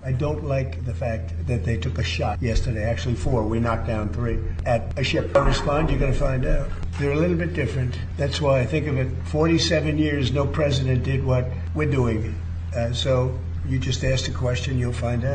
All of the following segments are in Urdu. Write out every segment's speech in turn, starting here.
I don't like the fact that they took a shot yesterday, actually 4, we knocked down 3, at a ship. Don't respond, you're going to find out. They're a little bit different. That's why I think of it, 47 years, no president did what we're doing. So you just ask a question, you'll find out.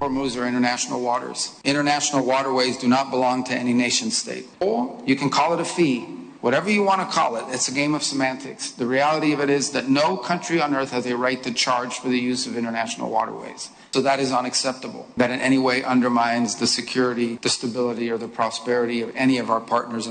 Hormuz are international waters. International waterways do not belong to any nation state. Or you can call it a fee. Whatever you want to call it, it's a game of semantics. The reality of it is that no country on earth has a right to charge for the use of international waterways. So that is unacceptable. That in any way undermines the security, the stability, or the prosperity of any of our partners.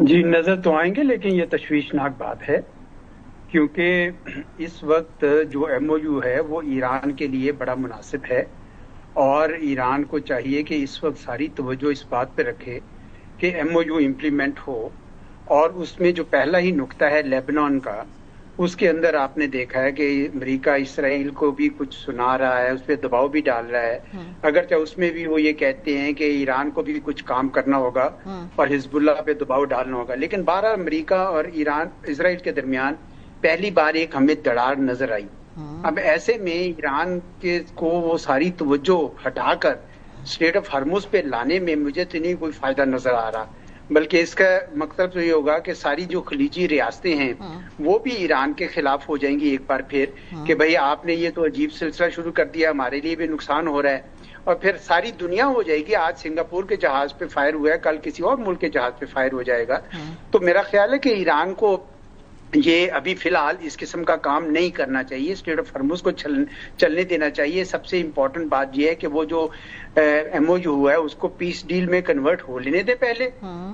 جی نظر تو آئیں گے، لیکن یہ تشویشناک بات ہے، کیونکہ اس وقت جو ایم او یو ہے وہ ایران کے لیے بڑا مناسب ہے، اور ایران کو چاہیے کہ اس وقت ساری توجہ اس بات پہ رکھے کہ ایم او یو امپلیمنٹ ہو. اور اس میں جو پہلا ہی نقطہ ہے لیبنان کا، اس کے اندر آپ نے دیکھا ہے کہ امریکہ اسرائیل کو بھی کچھ سنا رہا ہے، اس پہ دباؤ بھی ڈال رہا ہے، اگرچہ اس میں بھی وہ یہ کہتے ہیں کہ ایران کو بھی کچھ کام کرنا ہوگا اور حزب اللہ پہ دباؤ ڈالنا ہوگا. لیکن بہرحال امریکہ اور ایران اسرائیل کے درمیان پہلی بار ایک ہمیں دراڑ نظر آئی. اب ایسے میں ایران کے کو وہ ساری توجہ ہٹا کر اسٹریٹ آف ہرمز پہ لانے میں مجھے تو نہیں کوئی فائدہ نظر آ رہا، بلکہ اس کا مقصد تو یہ ہوگا کہ ساری جو خلیجی ریاستیں ہیں وہ بھی ایران کے خلاف ہو جائیں گی ایک بار پھر، کہ بھئی آپ نے یہ تو عجیب سلسلہ شروع کر دیا، ہمارے لیے بھی نقصان ہو رہا ہے. اور پھر ساری دنیا ہو جائے گی، آج سنگاپور کے جہاز پہ فائر ہوا ہے، کل کسی اور ملک کے جہاز پہ فائر ہو جائے گا. تو میرا خیال ہے کہ ایران کو یہ ابھی فی الحال اس قسم کا کام نہیں کرنا چاہیے، اسٹریٹ آف ہرمز کو چلنے دینا چاہیے. سب سے امپورٹنٹ بات یہ ہے کہ وہ جو ایم او یو ہوا ہے اس کو پیس ڈیل میں کنورٹ ہو لینے دے پہلے،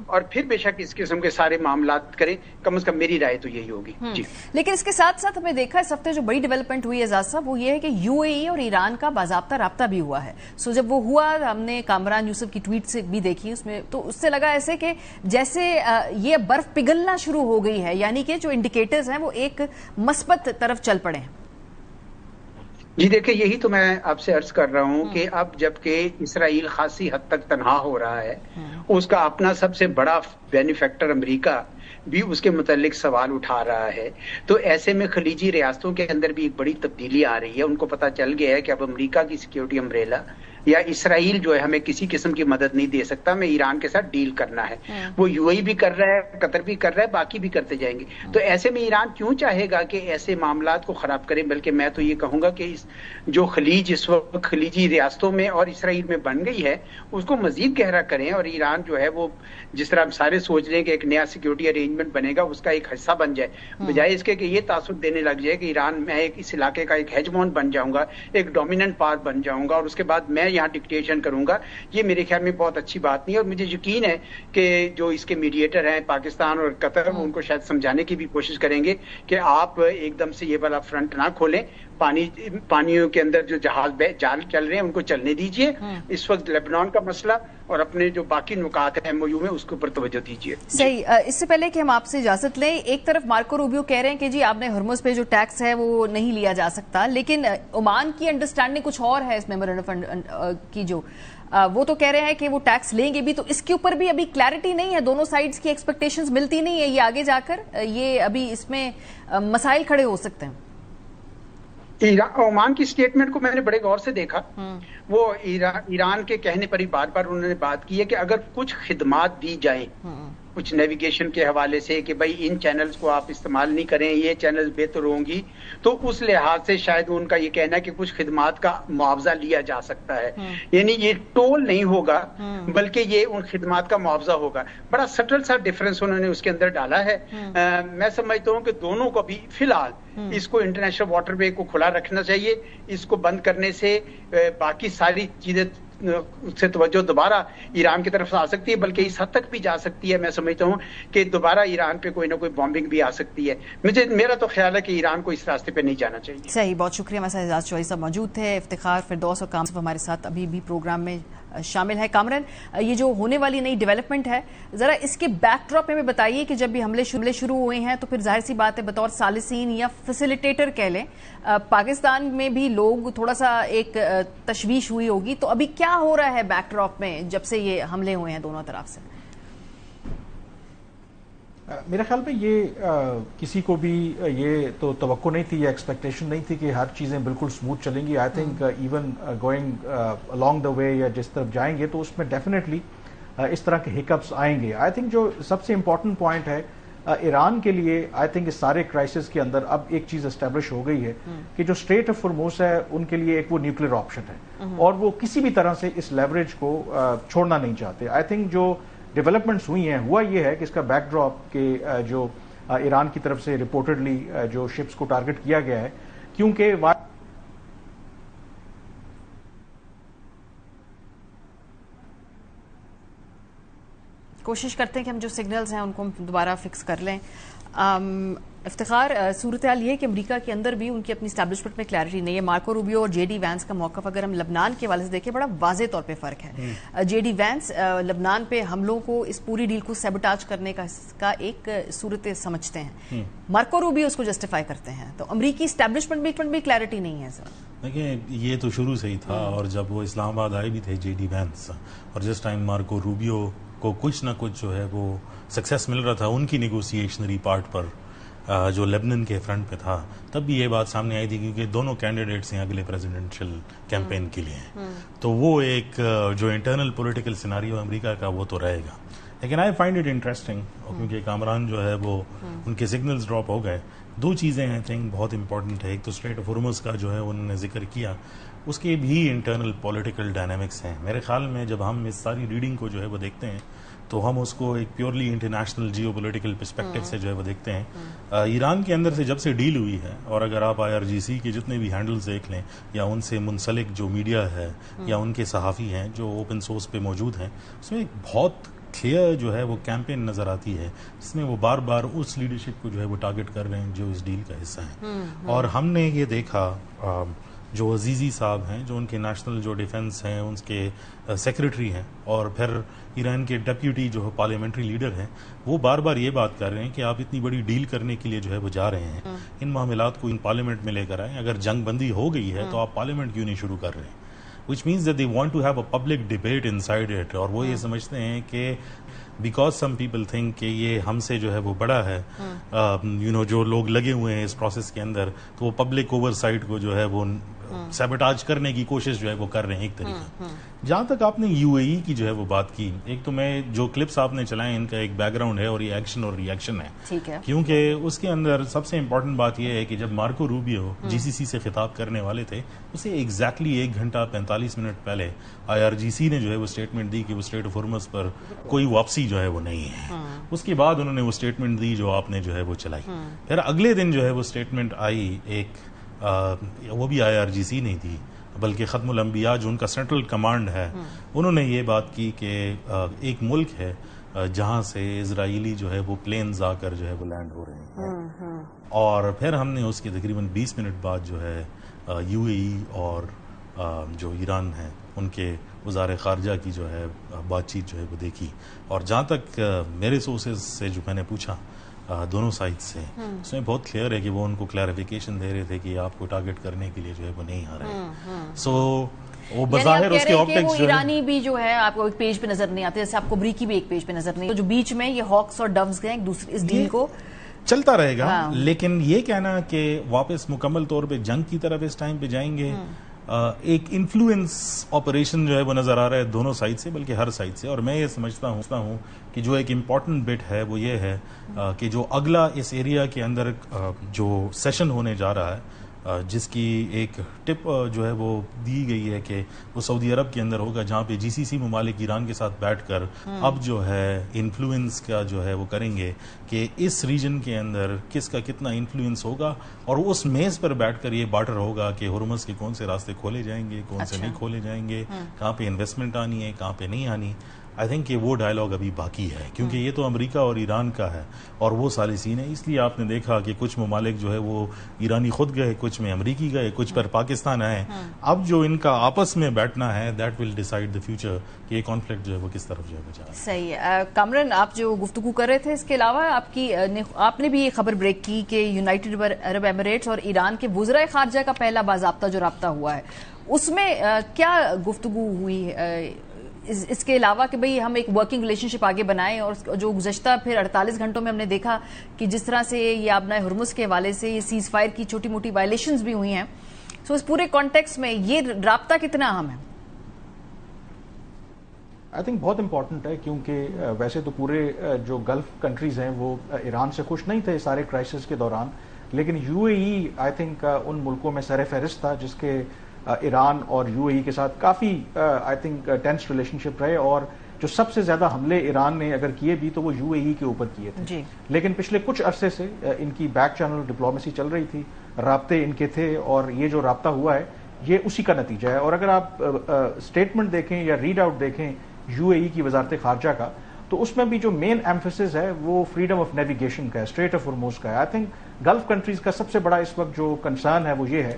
اور پھر بے شک اس قسم کے سارے معاملات کریں. کم از کم میری رائے تو یہی ہوگی. جی لیکن اس کے ساتھ ساتھ ہمیں دیکھا اس ہفتے جو بڑی ڈیولپمنٹ ہوئی اعزاز صاحب وہ یہ ہے کہ یو اے ای اور ایران کا باضابطہ رابطہ بھی ہوا ہے. سو جب وہ ہوا ہم نے کامران یوسف کی ٹویٹ سے بھی دیکھی، اس میں تو اس سے لگا ایسے کہ جیسے یہ برف پگھلنا شروع ہو گئی ہے، یعنی کہ جو انڈیکیٹرز ہیں وہ ایک مثبت طرف چل پڑے ہیں. جی دیکھیں، یہی تو میں آپ سے عرض کر رہا ہوں کہ اب جبکہ اسرائیل خاصی حد تک تنہا ہو رہا ہے، اس کا اپنا سب سے بڑا بینیفیکٹر امریکہ بھی اس کے متعلق سوال اٹھا رہا ہے، تو ایسے میں خلیجی ریاستوں کے اندر بھی ایک بڑی تبدیلی آ رہی ہے. ان کو پتہ چل گیا ہے کہ اب امریکہ کی سیکیورٹی امبریلا یا اسرائیل جو ہے ہمیں کسی قسم کی مدد نہیں دے سکتا، ہمیں ایران کے ساتھ ڈیل کرنا ہے. وہ یو اے ای بھی کر رہا ہے، قطر بھی کر رہا ہے، باقی بھی کرتے جائیں گے. تو ایسے میں ایران کیوں چاہے گا کہ ایسے معاملات کو خراب کریں؟ بلکہ میں تو یہ کہوں گا کہ جو خلیج اس وقت خلیجی ریاستوں میں اور اسرائیل میں بن گئی ہے اس کو مزید گہرا کریں، اور ایران جو ہے وہ جس طرح ہم سارے سوچ رہے ہیں کہ ایک نیا سیکیورٹی ارینجمنٹ بنے گا اس کا ایک حصہ بن جائے، بجائے اس کے کہ یہ تاثر دینے لگ جائے کہ ایران میں اس علاقے کا ایک ہیجمون بن جاؤں گا، ایک ڈومیننٹ پاور بن جاؤں گا، اور اس کے بعد میں یہاں ڈکٹیشن کروں گا. یہ میرے خیال میں بہت اچھی بات نہیں ہے. اور مجھے یقین ہے کہ جو اس کے میڈیٹر ہیں پاکستان اور قطر، وہ ان کو شاید سمجھانے کی بھی کوشش کریں گے کہ آپ ایک دم سے یہ والا فرنٹ نہ کھولیں، پانیوں کے اندر جو جہاز جال چل رہے ہیں ان کو چلنے دیجئے. اس وقت لیبنان کا مسئلہ اور اپنے جو باقی نکات ہیں ایم او یو میں اس کے اوپر توجہ دیجئے. صحیح. اس سے پہلے کہ ہم آپ سے اجازت لیں، ایک طرف مارکو روبیو کہہ رہے ہیں کہ جی آپ نے ہرمز پہ جو ٹیکس ہے وہ نہیں لیا جا سکتا، لیکن عمان کی انڈرسٹینڈنگ کچھ اور ہے اس میمورنڈم کی، جو وہ تو کہہ رہے ہیں کہ وہ ٹیکس لیں گے بھی. تو اس کے اوپر بھی ابھی کلیئرٹی نہیں ہے، دونوں سائڈز کی ایکسپیکٹیشنز ملتی نہیں ہے. یہ آگے جا کر یہ ابھی اس میں مسائل کھڑے ہو سکتے ہیں. عمان کی سٹیٹمنٹ کو میں نے بڑے غور سے دیکھا. وہ ایران کے کہنے پر ہی بار بار انہوں نے بات کی ہے کہ اگر کچھ خدمات دی جائیں کچھ نیویگیشن کے حوالے سے کہ بھائی ان چینلز کو آپ استعمال نہیں کریں، یہ چینلز بہتر ہوں گی، تو اس لحاظ سے شاید ان کا یہ کہنا ہے کہ کچھ خدمات کا معاوضہ لیا جا سکتا ہے. یعنی یہ ٹول نہیں ہوگا بلکہ یہ ان خدمات کا معاوضہ ہوگا. بڑا سٹل سا ڈفرنس انہوں نے اس کے اندر ڈالا ہے. میں سمجھتا ہوں کہ دونوں کو بھی فی الحال اس کو انٹرنیشنل واٹر وے کو کھلا رکھنا چاہیے. اس کو بند کرنے سے باقی ساری چیزیں سے توجہ دوبارہ ایران کی طرف سے آ سکتی ہے، بلکہ اس حد تک بھی جا سکتی ہے. میں سمجھتا ہوں کہ دوبارہ ایران پہ کوئی نہ کوئی بامبنگ بھی آ سکتی ہے. میرا تو خیال ہے کہ ایران کو اس راستے پہ نہیں جانا چاہیے. صحیح. بہت شکریہ. ہمارے ساتھ اعجاز چوہدری صاحب موجود تھے. افتخار فردوس اور کامران ہمارے ساتھ ابھی بھی پروگرام میں شامل ہے. کامران، یہ جو ہونے والی نئی ڈیولپمنٹ ہے ذرا اس کے بیک ڈراپ میں بتائیے کہ جب بھی حملے شروع ہوئے ہیں تو پھر ظاہر سی بات ہے بطور ثالثین یا فیسیلیٹیٹر کہہ لیں پاکستان میں بھی لوگ تھوڑا سا ایک تشویش ہوئی ہوگی. تو ابھی کیا ہو رہا ہے بیک ڈراپ میں جب سے یہ حملے ہوئے ہیں دونوں طرف سے؟ میرے خیال میں یہ کسی کو بھی یہ تو توقع نہیں تھی یا ایکسپیکٹیشن نہیں تھی کہ ہر چیزیں بالکل سموتھ چلیں گی. I think even going along دا وے یا جس طرف جائیں گے تو اس میں ڈیفینیٹلی اس طرح کے ہکپس آئیں گے. آئی تھنک جو سب سے امپورٹنٹ پوائنٹ ہے ایران کے لیے، آئی تھنک اس سارے کرائسس کے اندر اب ایک چیز اسٹیبلش ہو گئی ہے کہ جو اسٹریٹ آف ہرمز ہے ان کے لیے ایک وہ نیوکلیر آپشن ہے اور وہ کسی بھی طرح سے اس لیوریج کو چھوڑنا نہیں چاہتے. آئی تھنک جو ڈیولپمنٹس ہوئی ہیں ہوا یہ ہے کہ اس کا بیک ڈراپ کے جو ایران کی طرف سے رپورٹڈلی جو شپس کو ٹارگٹ کیا گیا ہے، کیونکہ کوشش کرتے ہیں کہ ہم جو سگنلز ہیں ان کو ہم دوبارہ فکس کر لیں. افتخار, صورتحال یہ ہے کہ امریکہ کے اندر بھی ان کی اپنی اسٹیبلشمنٹ میں کلیئرٹی نہیں ہے. مارکو روبیو اور جے ڈی وینس کا موقف اگر ہم لبنان کے حوالے سے دیکھیں بڑا واضح طور پہ فرق ہے. جے ڈی وینس لبنان پہ حملوں کو, اس پوری ڈیل کو سیبوٹاج کرنے کا ایک صورت سمجھتے ہیں. مارکو روبیو اس کو جسٹیفائی کرتے ہیں. تو امریکی اسٹیبلشمنٹ بھی کلیئرٹی نہیں ہے سر. دیکھیں یہ تو شروع سے ہی تھا, اور جب وہ اسلام آباد آئے بھی تھے جے ڈی وینس, اور جس ٹائم مارکو روبیو کو کچھ نہ کچھ جو ہے وہ سکسیس مل رہا تھا ان کی نیگوسیشنری پارٹ پر جو لیبنن کے فرنٹ پہ تھا, تب بھی یہ بات سامنے آئی تھی کیونکہ دونوں کینڈیڈیٹس ہیں اگلے پریزیڈنشل کیمپین کے لیے. تو وہ ایک جو انٹرنل پولیٹیکل سیناریو امریکہ کا وہ تو رہے گا. لیکن آئی فائنڈ اٹ انٹرسٹنگ کیونکہ کامران جو ہے وہ ان کے سگنلز ڈراپ ہو گئے. دو چیزیں آئی تھنک بہت امپورٹنٹ ہے. ایک تو اسٹریٹ آف ہرمز کا جو ہے انہوں نے ذکر کیا, اس کے بھی انٹرنل پولیٹیکل ڈائنامکس ہیں. میرے خیال میں جب ہم اس ساری ریڈنگ کو جو ہے وہ دیکھتے ہیں تو ہم اس کو ایک purely international geopolitical perspective سے جو ہے وہ دیکھتے ہیں. ایران کے اندر سے جب سے ڈیل ہوئی ہے, اور اگر آپ IRGC کے جتنے بھی ہینڈلز دیکھ لیں یا ان سے منسلک جو میڈیا ہے یا ان کے صحافی ہیں جو اوپن سورس پہ موجود ہیں, اس میں ایک بہت کلیئر جو ہے وہ کیمپین نظر آتی ہے جس میں وہ بار بار اس لیڈرشپ کو جو ہے وہ ٹارگٹ کر رہے ہیں جو اس ڈیل کا حصہ ہیں. اور ہم نے یہ دیکھا جو عزیزی صاحب ہیں جو ان کے نیشنل جو ڈیفنس ہیں ان کے سیکرٹری ہیں, اور پھر ایران کے ڈیپیوٹی جو پارلیمنٹری لیڈر ہیں, وہ بار بار یہ بات کر رہے ہیں کہ آپ اتنی بڑی ڈیل کرنے کے لیے جو ہے وہ جا رہے ہیں, ان معاملات کو ان پارلیمنٹ میں لے کر آئیں. اگر جنگ بندی ہو گئی ہے تو آپ پارلیمنٹ کیوں نہیں شروع کر رہے ہیں, which means that they want to have a public debate inside it. اور وہ یہ سمجھتے ہیں کہ because some people think کہ یہ ہم سے جو ہے وہ بڑا ہے, جو لوگ لگے ہوئے ہیں اس پروسیس کے اندر, تو وہ پبلک اوور سائٹ کو جو ہے وہ سیبوٹاج کرنے کی کوشش جو ہے وہ کر رہے ہیں ایک طریقہ. جہاں تک آپ نے UAE کی جو ہے وہ بات کی, ایک تو میں جو کلپس آپ نے چلائے ان کا ایک بیک گراؤنڈ ہے اور یہ ایکشن اور ری ایکشن ہے, کیونکہ اس کے اندر سب سے امپورٹنٹ بات یہ ہے کہ جب مارکو روبیو GCC سے خطاب کرنے والے تھے اسے ایگزیکٹلی 1 گھنٹہ 45 منٹ پہلے IRGC نے جو ہے وہ اسٹیٹمنٹ دی کہ وہ اسٹریٹ آف ہرمز پر کوئی واپسی جو ہے وہ نہیں ہے. اس کے بعد انہوں نے وہ اسٹیٹمنٹ دی جو آپ نے جو ہے وہ چلائی. پھر اگلے دن جو ہے وہ اسٹیٹمنٹ آئی ایک, وہ بھی IRGC نہیں تھی بلکہ ختم الانبیاء جو ان کا سینٹرل کمانڈ ہے, انہوں نے یہ بات کی کہ ایک ملک ہے جہاں سے اسرائیلی جو ہے وہ پلینز آ کر جو ہے وہ لینڈ ہو رہے ہیں. اور پھر ہم نے اس کے تقریباً 20 منٹ بعد جو ہے UAE اور جو ایران ہیں ان کے وزار خارجہ کی جو ہے بات چیت جو ہے وہ دیکھی. اور جہاں تک میرے سورسز سے جو میں نے پوچھا دونوں سائڈ سے, اس میں بہت کلیئر ہے کہ وہ ان کو کلیریفیکیشن دے رہے تھے کہ آپ کو ٹارگٹ کرنے کے لیے جو ہے وہ نہیں آ رہے. سو وہ بظاہر اس کے آپٹکس ایرانی بھی جو ہے آپ کو ایک پیج پہ نظر نہیں آتے, جیسے آپ کو امریکی بھی ایک پیج پہ نظر نہیں, جو بیچ میں یہ ہاکس اور ڈوز گئے اس ڈیل کو چلتا رہے گا. لیکن یہ کہنا کہ واپس مکمل طور پہ جنگ کی طرف اس ٹائم پہ جائیں گے, ایک انفلوئنس آپریشن جو ہے وہ نظر آ رہا ہے دونوں سائڈ سے, بلکہ ہر سائڈ سے. اور میں یہ سمجھتا ہوں کہ جو ایک امپورٹنٹ بٹ ہے وہ یہ ہے کہ جو اگلا اس ایریا کے اندر جو سیشن ہونے جا رہا ہے, جس کی ایک ٹپ جو ہے وہ دی گئی ہے کہ وہ سعودی عرب کے اندر ہوگا, جہاں پہ GCC ممالک ایران کے ساتھ بیٹھ کر اب جو ہے انفلوئنس کا جو ہے وہ کریں گے کہ اس ریجن کے اندر کس کا کتنا انفلوئنس ہوگا, اور اس میز پر بیٹھ کر یہ بارٹر ہوگا کہ ہرمز کے کون سے راستے کھولے جائیں گے, کون سے نہیں کھولے جائیں گے, کہاں پہ انویسٹمنٹ آنی ہے, کہاں پہ نہیں آنی. آئی تھنک کہ وہ ڈائلاگ ابھی باقی ہے, کیونکہ یہ تو امریکہ اور ایران کا ہے اور وہ ثالثین ہے. اس لیے آپ نے دیکھا کہ کچھ ممالک جو ہے وہ ایرانی خود گئے, کچھ میں امریکی گئے, کچھ پر پاکستان آئے. اب جو ان کا آپس میں بیٹھنا ہے that will decide the future کہ یہ کانفلکٹ جو ہے وہ کس طرف جو ہے جا رہا ہے. صحیح ہے. کامران, آپ جو گفتگو کر رہے تھے اس کے علاوہ آپ نے بھی یہ خبر بریک کی کہ یونائٹڈ عرب ایمریٹس اور ایران کے وزرائے خارجہ کا پہلا باضابطہ جو رابطہ ہوا ہے, اس میں کیا گفتگو ہوئی اس کے علاوہ کہ بھئی ہم ایک ورکنگ ریلیشن شپ آگے بنائیں؟ اور جو گزشتہ پھر 48 گھنٹوں میں ہم نے دیکھا کہ جس طرح سے یہ آبنائے ہرمز کے حوالے سے یہ سیز فائر کی چھوٹی موٹی وائلیشنز بھی ہوئی ہیں, سو اس پورے کانٹیکس میں یہ رابطہ کتنا اہم ہے؟ آئی تھنک بہت امپورٹنٹ ہے, کیونکہ ویسے تو پورے جو گلف کنٹریز ہیں وہ ایران سے خوش نہیں تھے سارے کرائسس کے دوران, لیکن UAE آئی تھنک ان ملکوں میں سر فہرست تھا جس کے ایران اور UAE کے ساتھ کافی آئی تھنک ٹینس ریلیشن شپ رہے, اور جو سب سے زیادہ حملے ایران نے اگر کیے بھی تو وہ UAE کے اوپر کیے تھے. لیکن پچھلے کچھ عرصے سے ان کی بیک چینل ڈپلومیسی چل رہی تھی, رابطے ان کے تھے, اور یہ جو رابطہ ہوا ہے یہ اسی کا نتیجہ ہے. اور اگر آپ اسٹیٹمنٹ دیکھیں یا ریڈ آؤٹ دیکھیں UAE کی وزارت خارجہ کا, تو اس میں بھی جو مین ایمفیسس ہے وہ فریڈم آف نیویگیشن کا ہے, اسٹریٹ آف ہارموز کا ہے. آئی تھنک گلف کنٹریز کا سب سے بڑا اس وقت جو کنسرن ہے وہ یہ ہے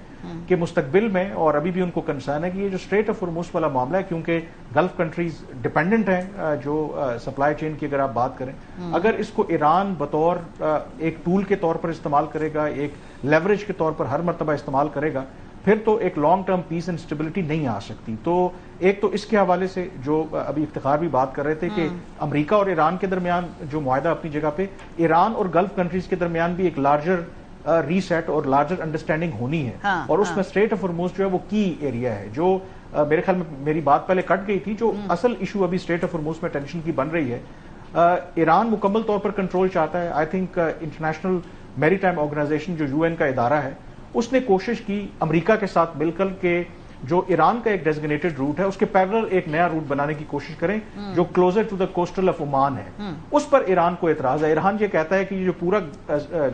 کہ مستقبل میں, اور ابھی بھی ان کو کنسرن ہے کہ یہ جو اسٹریٹ آف ہارموز والا معاملہ ہے, کیونکہ گلف کنٹریز ڈپینڈنٹ ہیں جو سپلائی چین کی اگر آپ بات کریں, اگر اس کو ایران بطور ایک ٹول کے طور پر استعمال کرے گا, ایک لیوریج کے طور پر ہر مرتبہ استعمال کرے گا, پھر تو ایک long term piece and stability نہیں آ سکتی. تو ایک تو اس کے حوالے سے جو ابھی افتخار بھی بات کر رہے تھے کہ امریکہ اور ایران کے درمیان جو معاہدہ اپنی جگہ پہ, ایران اور گلف کنٹریز کے درمیان بھی ایک لارجر ریسیٹ اور لارجر انڈرسٹینڈنگ ہونی ہے, اور اس میں اسٹریٹ آف ہارموز جو ہے وہ کی ایریا ہے. جو میرے خیال میں میری بات پہلے کٹ گئی تھی, جو اصل ایشو ابھی اسٹریٹ آف ہارموز میں ٹینشن کی بن رہی ہے, ایران مکمل طور پر کنٹرول چاہتا ہے. آئی تھنک انٹرنیشنل میری ٹائم آرگنائزیشن جو UN کا ادارہ ہے, اس نے کوشش کی امریکہ کے ساتھ مل کر کے جو ایران کا ایک ڈیزگنیٹڈ روٹ ہے اس کے پیرلل ایک نیا روٹ بنانے کی کوشش کریں جو closer to the coastal of Oman ہے. اس پر ایران کو اعتراض ہے. ایران یہ کہتا ہے کہ یہ جو پورا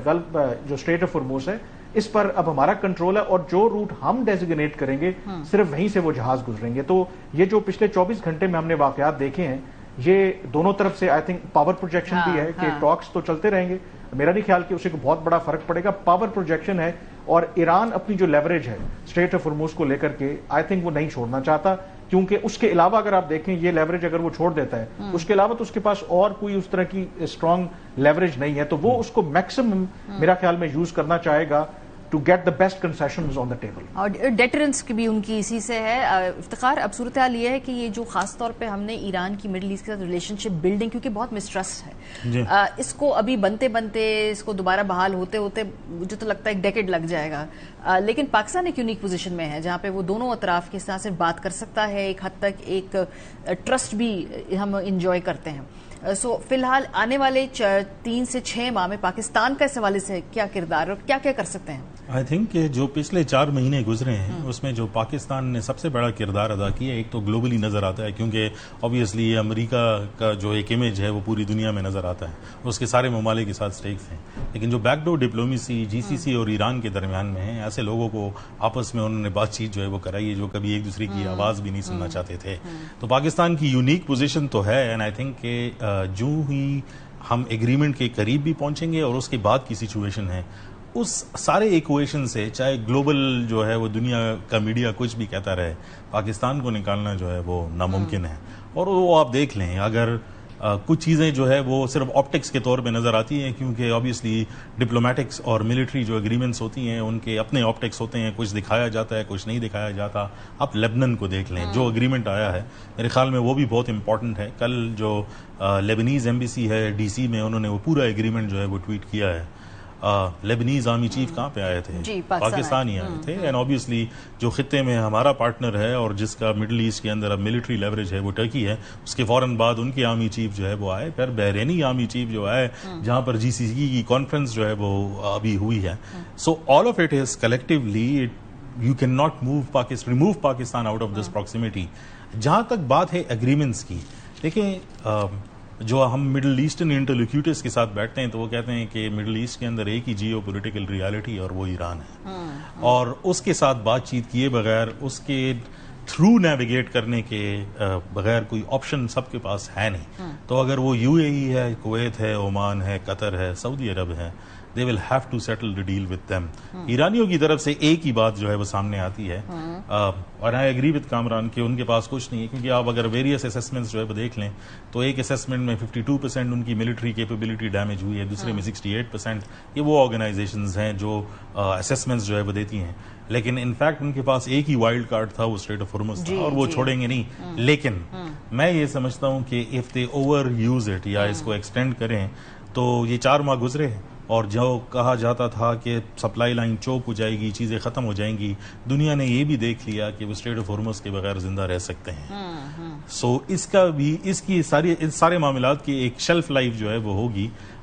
گلف جو اسٹریٹ آف ہارموز ہے اس پر اب ہمارا کنٹرول ہے, اور جو روٹ ہم ڈیزگنیٹ کریں گے صرف وہیں سے وہ جہاز گزریں گے. تو یہ جو پچھلے 24 گھنٹے میں ہم نے واقعات دیکھے ہیں, یہ دونوں طرف سے آئی تھنک پاور پروجیکشن بھی ہے کہ ٹاکس تو چلتے رہیں گے, میرا نہیں خیال کہ اسے کو بہت بڑا فرق پڑے گا. پاور پروجیکشن ہے, اور ایران اپنی جو لیوریج ہے اسٹریٹ آف ہارموز کو لے کر کے آئی تھنک وہ نہیں چھوڑنا چاہتا, کیونکہ اس کے علاوہ اگر آپ دیکھیں یہ لیوریج اگر وہ چھوڑ دیتا ہے, اس کے علاوہ تو اس کے پاس اور کوئی اس طرح کی اسٹرانگ لیوریج نہیں ہے, تو وہ اس کو میکسیمم میرا خیال میں یوز کرنا چاہے گا to get the best concessions on the table. اور ڈیٹرنس کی بھی ان کی اسی سے ہے. افتخار, اب صورتحال یہ ہے کہ یہ جو خاص طور پہ ہم نے ایران کی مڈل ایسٹ کے ساتھ ریلیشن شپ بلڈنگ, کیونکہ بہت مسٹرسٹ ہے, اس کو ابھی بنتے بنتے اس کو دوبارہ بحال ہوتے ہوتے مجھے تو لگتا ہے ایک ڈیکیڈ لگ جائے گا. لیکن پاکستان ایک یونیک پوزیشن میں ہے جہاں پہ وہ دونوں اطراف کے ساتھ صرف بات کر سکتا ہے, ایک حد تک ایک ٹرسٹ بھی ہم انجوائے کرتے ہیں. سو فی الحال آنے والے 3 سے 6 ماہ میں پاکستان کا اس حوالے سے کیا کردار اور کیا کیا کر سکتے ہیں؟ آئی تھنک کہ جو پچھلے 4 مہینے گزرے ہیں اس میں جو پاکستان نے سب سے بڑا کردار ادا کیا, ایک تو گلوبلی نظر آتا ہے کیونکہ اوبیسلی یہ امریکہ کا جو ایک امیج ہے وہ پوری دنیا میں نظر آتا ہے, اس کے سارے ممالک کے ساتھ سٹیکس ہیں. لیکن جو بیک ڈور ڈپلومیسی GCC اور ایران کے درمیان میں ہے, ایسے لوگوں کو آپس میں انہوں نے بات چیت جو ہے وہ کرائی ہے جو کبھی ایک دوسرے کی آواز بھی نہیں سننا چاہتے تھے. تو پاکستان کی یونیک پوزیشن تو ہے, اینڈ آئی تھنک کہ جو ہی ہم ایگریمنٹ کے قریب بھی پہنچیں گے اور اس کے بعد کی سچویشن ہے, اس سارے ایکویشن سے چاہے گلوبل جو ہے وہ دنیا کا میڈیا کچھ بھی کہتا رہے, پاکستان کو نکالنا جو ہے وہ ناممکن ہے. اور وہ آپ دیکھ لیں, اگر کچھ چیزیں جو ہے وہ صرف آپٹکس کے طور پہ نظر آتی ہیں, کیونکہ آبویسلی ڈپلومیٹکس اور ملٹری جو ایگریمنٹس ہوتی ہیں ان کے اپنے آپٹکس ہوتے ہیں, کچھ دکھایا جاتا ہے کچھ نہیں دکھایا جاتا. آپ لیبنن کو دیکھ لیں, جو ایگریمنٹ آیا ہے میرے خیال میں وہ بھی بہت امپورٹنٹ ہے. کل جو لیبنیز ایمبیسی ہے DC میں, انہوں نے وہ پورا ایگریمنٹ جو ہے وہ ٹویٹ کیا ہے. لیبنیز آرمی چیف کہاں پہ آئے تھے؟ پاکستان ہی آئے تھے. اینڈ اوبیسلی جو خطے میں ہمارا پارٹنر ہے اور جس کا مڈل ایسٹ کے اندر اب ملٹری لیوریج ہے وہ ٹرکی ہے, اس کے فوراً بعد ان کے آرمی چیف جو ہے وہ آئے, پھر بحرینی آرمی چیف جو آئے جہاں پر GCC کی کانفرنس جو ہے وہ ابھی ہوئی ہے. So all of it is collectively you can not remove Pakistan out of this proximity. جہاں تک بات ہے ایگریمنٹس کی, دیکھیں جو ہم مڈل ایسٹرن انٹرلوکیوٹرز کے ساتھ بیٹھتے ہیں تو وہ کہتے ہیں کہ مڈل ایسٹ کے اندر ایک ہی جیو پولیٹیکل ریالٹی اور وہ ایران ہے, اور اس کے ساتھ بات چیت کیے بغیر, اس کے تھرو نیویگیٹ کرنے کے بغیر کوئی آپشن سب کے پاس ہے نہیں. تو اگر وہ UAE ہے, کویت ہے, عمان ہے, قطر ہے, سعودی عرب ہے, they will have to settle the deal with them. ایرانیوں کی طرف سے ایک ہی بات جو ہے وہ سامنے آتی ہے, اور I agree with کامران کہ ان کے پاس کچھ نہیں ہے, کیونکہ آپ اگر ویریس اسیسمنٹس جو ہے وہ دیکھ لیں تو ایک اسیسمنٹ میں 52% ان کی ملٹری کیپیبلٹی ڈیمیج ہوئی ہے, دوسرے میں 68%. یہ وہ آرگنائزیشنز ہیں جو اسیسمنٹس جو ہے وہ دیتی ہیں, لیکن انفیکٹ ان کے پاس ایک ہی وائلڈ کارڈ تھا, وہ اسٹریٹ آف ہارمز تھا, اور وہ چھوڑیں گے نہیں. لیکن میں یہ سمجھتا ہوں کہ if they overuse it یا اس کو ایکسٹینڈ کریں تو یہ 4 ماہ گزرے اور جو کہا جاتا تھا کہ سپلائی لائن چوک ہو جائے گی, چیزیں ختم ہو جائیں گی, دنیا نے یہ بھی دیکھ لیا کہ وہ اسٹریٹ آف ہارمز کے بغیر زندہ رہ سکتے ہیں. سو اس کا بھی اس کی سارے معاملات کی ایک شیلف لائف جو ہے وہ ہوگی.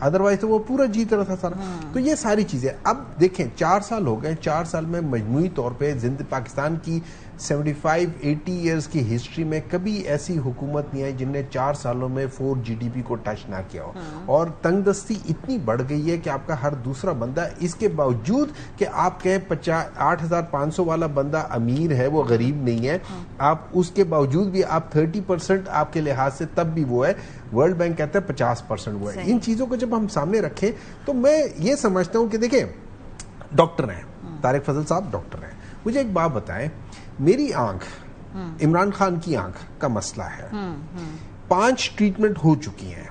ادروائز تو وہ پورا جیت رہا تھا سارا. تو یہ ساری چیزیں اب دیکھیں 4 سال ہو گئے, 4 سال میں مجموعی طور پہ پاکستان کی 75-80 ایئرز کی ہسٹری میں کبھی ایسی حکومت نہیں آئی جن نے 4 سالوں میں 4 GDP کو ٹچ نہ کیا ہو. اور تنگ دستی اتنی بڑھ گئی ہے کہ آپ کا ہر دوسرا بندہ, اس کے باوجود کہ آپ کہیں 8,500 والا بندہ امیر ہے, وہ غریب نہیں ہے, آپ اس کے باوجود بھی آپ 30% آپ کے لحاظ سے تب بھی وہ ہے. ورلڈ بینک کہتا ہے 50% وہ ہے. ان چیزوں کو جب ہم سامنے رکھیں تو میں یہ سمجھتا ہوں کہ دیکھیں ڈاکٹر ہیں, طارق فضل صاحب ڈاکٹر ہیں, مجھے ایک بات بتائیں, میری آنکھ عمران خان کی آنکھ کا مسئلہ ہے, 5 ٹریٹمنٹ ہو چکی ہیں.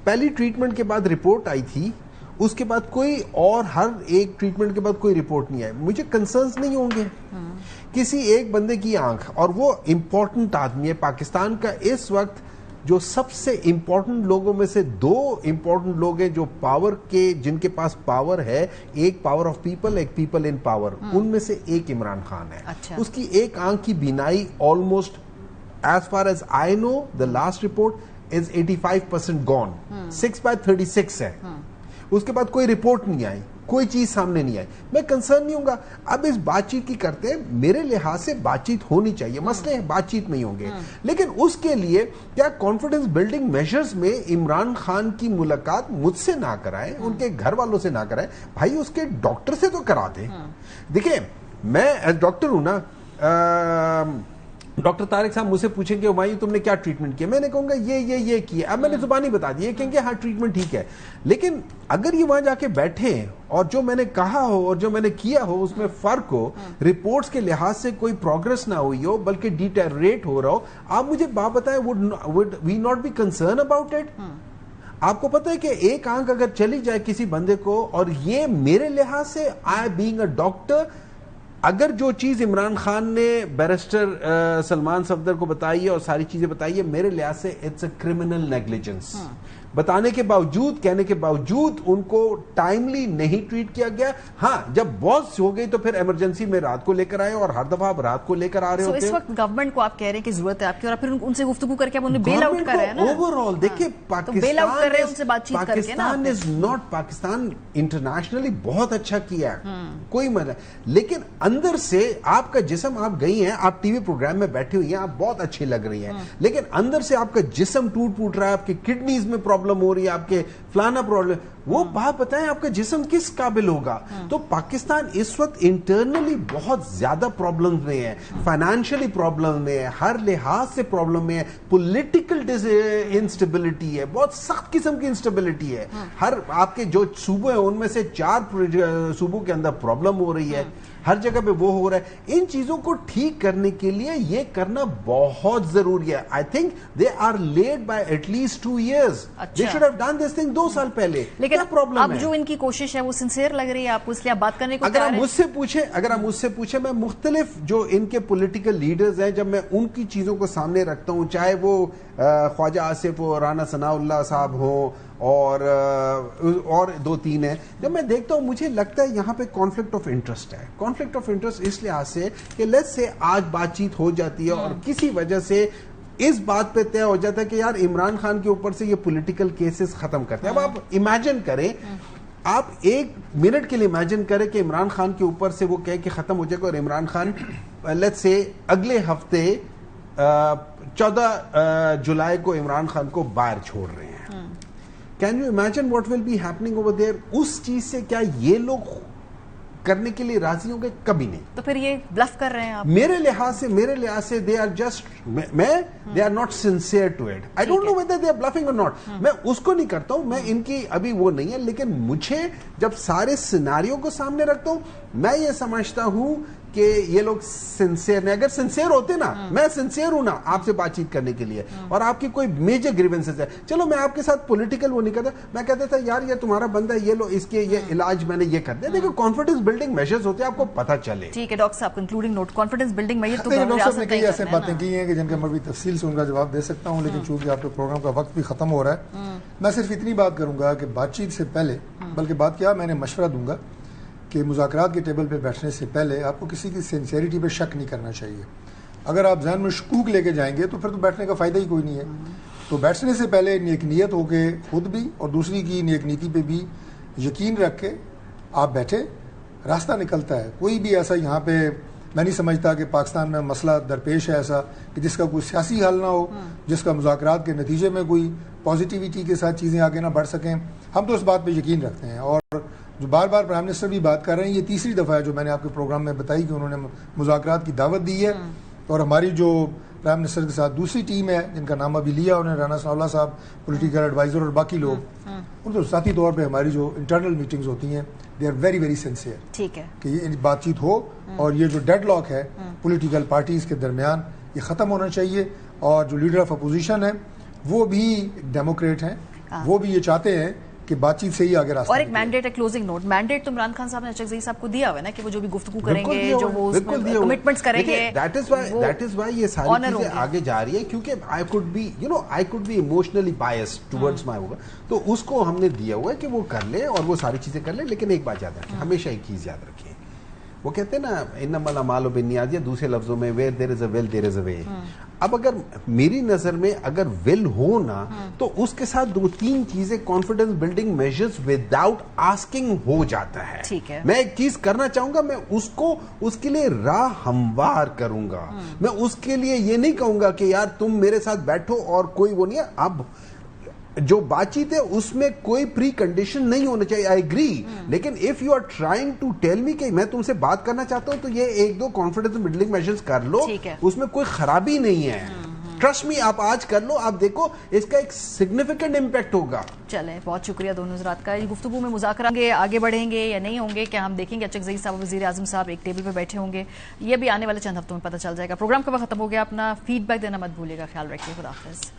پہلی ٹریٹمنٹ کے بعد رپورٹ آئی تھی, اس کے بعد کوئی اور ہر ایک ٹریٹمنٹ کے بعد کوئی رپورٹ نہیں آئی. مجھے کنسرنز نہیں ہوں گے کسی ایک بندے کی آنکھ, اور وہ امپورٹنٹ آدمی ہے پاکستان کا اس وقت, جو سب سے امپورٹنٹ لوگوں میں سے 2 امپورٹنٹ لوگ ہیں جو پاور کے, جن کے پاس پاور ہے, ایک پاور آف پیپل, ایک پیپل ان پاور, ان میں سے ایک عمران خان ہے. اس کی ایک آنکھ کی بینائی almost as far as I know the last report is 85% gone, 6/36 ہے. اس کے بعد کوئی رپورٹ نہیں آئی, کوئی چیز سامنے نہیں آئی. میں کنسرن نہیں ہوں گا. اب اس بات چیت کی کرتے ہیں, میرے لحاظ سے بات چیت ہونی چاہیے, مسئلے ہیں بات چیت نہیں ہوں گے, لیکن اس کے لیے کیا کانفیڈنس بلڈنگ میجرز میں عمران خان کی ملاقات مجھ سے نہ کرائیں, ان کے گھر والوں سے نہ کرائیں, بھائی اس کے ڈاکٹر سے تو کرا دیں. دیکھیں میں ایز ڈاکٹر ہوں نا, ڈاکٹر طارق صاحب مجھ سے پوچھیں کہ ہمایوں تم نے کیا ٹریٹمنٹ کیا, میں نے کہوں گا یہ کیا. اب میں نے زبانی بتا دی, یہ کہیں گے ہاں ٹریٹمنٹ ٹھیک ہے, لیکن اگر یہ وہاں جا کے بیٹھے اور جو میں نے کہا ہو اور جو میں نے کیا ہو اس میں فرق ہو, رپورٹس کے لحاظ سے کوئی پروگرس نہ ہوئی ہو بلکہ ڈیٹیریٹ ہو رہا ہو, آپ مجھے بات بتائیں, would we not be concerned about it? آپ کو پتہ ہے کہ ایک آنکھ اگر چلی جائے کسی بندے کو, اور یہ میرے لحاظ سے I being a doctor, اگر جو چیز عمران خان نے بیرسٹر سلمان صفدر کو بتائی ہے اور ساری چیزیں بتائی ہے, میرے لحاظ سے اٹس اے کرمنل نیگلیجنس. بتانے کے باوجود, کہنے کے باوجود ان کو ٹائملی نہیں ٹریٹ کیا گیا. ہاں جب بہت ہو گئی تو پھر ایمرجنسی میں رات کو لے کر آئے, اور ہر دفعہ آپ رات کو لے کر آ رہے ہوتے ہیں. اس وقت گورنمنٹ کو آپ کہہ رہے ہیں کہ ضرورت ہے آپ کی, اور پھر ان سے گفتگو کر کے انہیں بیل آؤٹ کر رہے ہیں نا. اوور آل دیکھیں Pakistan is not, Pakistan internationally بہت اچھا کیا ہے, کوئی مزہ, لیکن اندر سے آپ کا جسم, آپ گئی ہیں, آپ ٹی وی پروگرام میں بیٹھے ہوئی ہیں, آپ بہت اچھی لگ رہی ہیں, لیکن اندر سے آپ کا جسم ٹوٹ رہا ہے, آپ کی کڈنیز میں پرابلم ہو رہی ہے, آپ کے فلانا پرابلم, وہ بات بتائیں آپ کا جسم کس قابل ہوگا. تو پاکستان اس وقت انٹرنلی بہت زیادہ پرابلم میں ہے, فائنینشلی پرابلم میں ہے, ہر لحاظ سے پرابلم میں ہے, پولیٹیکل انسٹیبلٹی ہے, بہت سخت قسم کی انسٹیبلٹی ہے. ہر آپ کے جو صوبے ہیں ان میں سے 4 صوبوں کے اندر پرابلم ہو رہی ہے, ہر جگہ پہ وہ ہو رہا ہے. ان چیزوں کو ٹھیک کرنے کے لیے یہ کرنا بہت ضروری ہے. I think they are late by at least 2 years. They should have done this thing 2 سال پہلے. لیکن اب جو ان کی کوشش ہے وہ سنسیئر لگ رہی ہے آپ کو, اس لیے آپ بات کرنے کو اگر آپ مجھ سے پوچھیں میں مختلف جو ان کے پولیٹیکل لیڈرز ہیں, جب میں ان کی چیزوں کو سامنے رکھتا ہوں, چاہے وہ خواجہ آصف ہو, رانا ثناء اللہ صاحب ہو, اور 2-3 ہیں, جب میں دیکھتا ہوں مجھے لگتا ہے یہاں پہ کانفلکٹ آف انٹرسٹ ہے. کانفلکٹ آف انٹرسٹ اس لحاظ سے کہ لیٹس سے آج بات چیت ہو جاتی ہے اور کسی وجہ سے اس بات پہ طے ہو جاتا ہے کہ یار عمران خان کے اوپر سے یہ پولیٹیکل کیسز ختم کرتے ہیں. اب آپ امیجن کریں, آپ 1 منٹ کے لیے امیجن کریں کہ عمران خان کے اوپر سے وہ کہے کہ ختم ہو جائے گا, اور عمران خان لیٹس سے اگلے ہفتے 14 جولائی کو عمران خان کو باہر چھوڑ رہے ہیں. Can you imagine what will be happening over there? اس چیز سے کیا یہ لوگ کرنے کے لیے راضی ہوں گے؟ کبھی نہیں. تو پھر یہ بلف کر رہے ہیں آپ. میرے لحاظ سے they are just they are not sincere to it. I don't know whether they are bluffing or not. میں اس کو نہیں کرتا ہوں, میں ان کی ابھی وہ نہیں ہے, لیکن مجھے جب سارے سیناریو کو سامنے رکھتا ہوں میں یہ سمجھتا ہوں کہ یہ لوگ سنسیئر نہیں. اگر سنسیئر ہوتے نا, میں سنسیئر ہوں نا آپ سے بات چیت کرنے کے لیے, اور آپ کی کوئی میجر گریونسز ہے, چلو میں آپ کے ساتھ پولیٹیکل وہ نہیں کرتا, میں کہتا تھا یار یہ تمہارا بندہ ہے, یہ لو اس کے یہ علاج میں نے یہ کر دیا. دیکھو کانفیڈنس بلڈنگ میجرز ہوتے ہیں, آپ کو پتا چلے. ٹھیک ہے ڈاکٹر صاحب, concluding note, confidence building measure تو ڈاکٹر صاحب نے کئی ایسے باتیں کی ہیں کہ جن کے میں بھی تفصیل سے ان کا جواب دے سکتا ہوں, لیکن چونکہ آپ کے پروگرام کا وقت بھی ختم ہو رہا ہے, میں صرف اتنی بات کروں گا کہ بات چیت سے پہلے, بلکہ بات کیا میں نے مشورہ دوں گا کہ مذاکرات کے ٹیبل پہ بیٹھنے سے پہلے آپ کو کسی کی سنسیئرٹی پہ شک نہیں کرنا چاہیے. اگر آپ ذہن میں شکوک لے کے جائیں گے تو پھر تو بیٹھنے کا فائدہ ہی کوئی نہیں ہے. تو بیٹھنے سے پہلے نیک نیت ہو کے خود بھی اور دوسری کی نیک نیتی پہ بھی یقین رکھ کے آپ بیٹھے، راستہ نکلتا ہے. کوئی بھی ایسا یہاں پہ میں نہیں سمجھتا کہ پاکستان میں مسئلہ درپیش ہے ایسا کہ جس کا کوئی سیاسی حل نہ ہو، جس کا مذاکرات کے نتیجے میں کوئی پازیٹیوٹی کے ساتھ چیزیں آگے نہ بڑھ سکیں. ہم تو اس بات پہ یقین رکھتے ہیں. اور جو بار بار پرائم منسٹر بھی بات کر رہے ہیں، یہ تیسری دفعہ ہے جو میں نے آپ کے پروگرام میں بتائی کہ انہوں نے مذاکرات کی دعوت دی ہے. اور ہماری جو پرائم منسٹر کے ساتھ دوسری ٹیم ہے جن کا نام ابھی لیا انہوں نے، رانا ثناء اللہ صاحب، پولیٹیکل ایڈوائزر اور باقی لوگ، ان تو ذاتی طور پہ ہماری جو انٹرنل میٹنگز ہوتی ہیں they are very very sincere. ٹھیک ہے کہ یہ بات چیت ہو اور یہ جو ڈیڈ لاک ہے پولیٹیکل پارٹیز کے درمیان یہ ختم ہونا چاہیے. اور جو لیڈر آف اپوزیشن ہے وہ بھی ڈیموکریٹ ہیں، وہ بھی یہ چاہتے ہیں کہ بات چیت سے ہی آگے راستہ. اور ایک مینڈیٹ ہے، کلوزنگ نوٹ مینڈیٹ تو عمران خان صاحب نے اچک زئی صاحب کو دیا ہوا ہے نا کہ وہ جو بھی گفتگو کریں گے، جو وہ کمٹمنٹس کریں گے، دیٹ از وائی یہ ساری چیزیں آگے جا رہی ہے. کیونکہ I could be emotionally biased towards my ہوگا، تو اس کو ہم نے دیا ہوا ہے کہ وہ کر لے اور وہ ساری چیزیں کر لے. لیکن ایک بات یاد رکھیں، ہمیشہ ایک چیز یاد رکھیں، وہ کہتے ہیں نا انما الاعمال بالنیات، یا دوسرے لفظوں میں ویئر دیر از اے ول دیر از اے وے. اب اگر میری نظر میں اگر ول ہو نا تو اس کے ساتھ دو تین چیزیں confidence building measures without asking ہو جاتا ہے. میں ایک چیز کرنا چاہوں گا، میں اس کے لیے راہ ہموار کروں گا. میں اس کے لیے یہ نہیں کہوں گا کہ یار تم میرے ساتھ بیٹھو اور کوئی وہ نہیں ہے. اب جو بات چیت ہے اس میں کوئی پری کنڈیشن نہیں ہونا چاہیے، آئی ایگری. لیکن if you are trying to tell me کہ میں تم سے بات کرنا چاہتا ہوں تو یہ ایک دو کانفیڈنس بلڈنگ میجرز کر لو، اس میں کوئی خرابی نہیں ہے. ٹرسٹ می، آپ آج کر لو، آپ دیکھو اس کا ایک سگنیفیکنٹ امپیکٹ ہوگا. چلیں، بہت شکریہ دونوں حضرات کا. یہ گفتگو میں مذاکرہ گے آگے بڑھیں گے یا نہیں ہوں گے، کیا ہم دیکھیں گے اچک زئی صاحب وزیر اعظم صاحب ایک ٹیبل پہ بیٹھے ہوں گے، یہ بھی آنے والے چند ہفتوں میں پتہ چل جائے گا. پروگرام کا وقت ختم ہو گیا. اپنا فیڈ بیک دینا مت بھولیے گا. خیال رکھیے. خدا حافظ.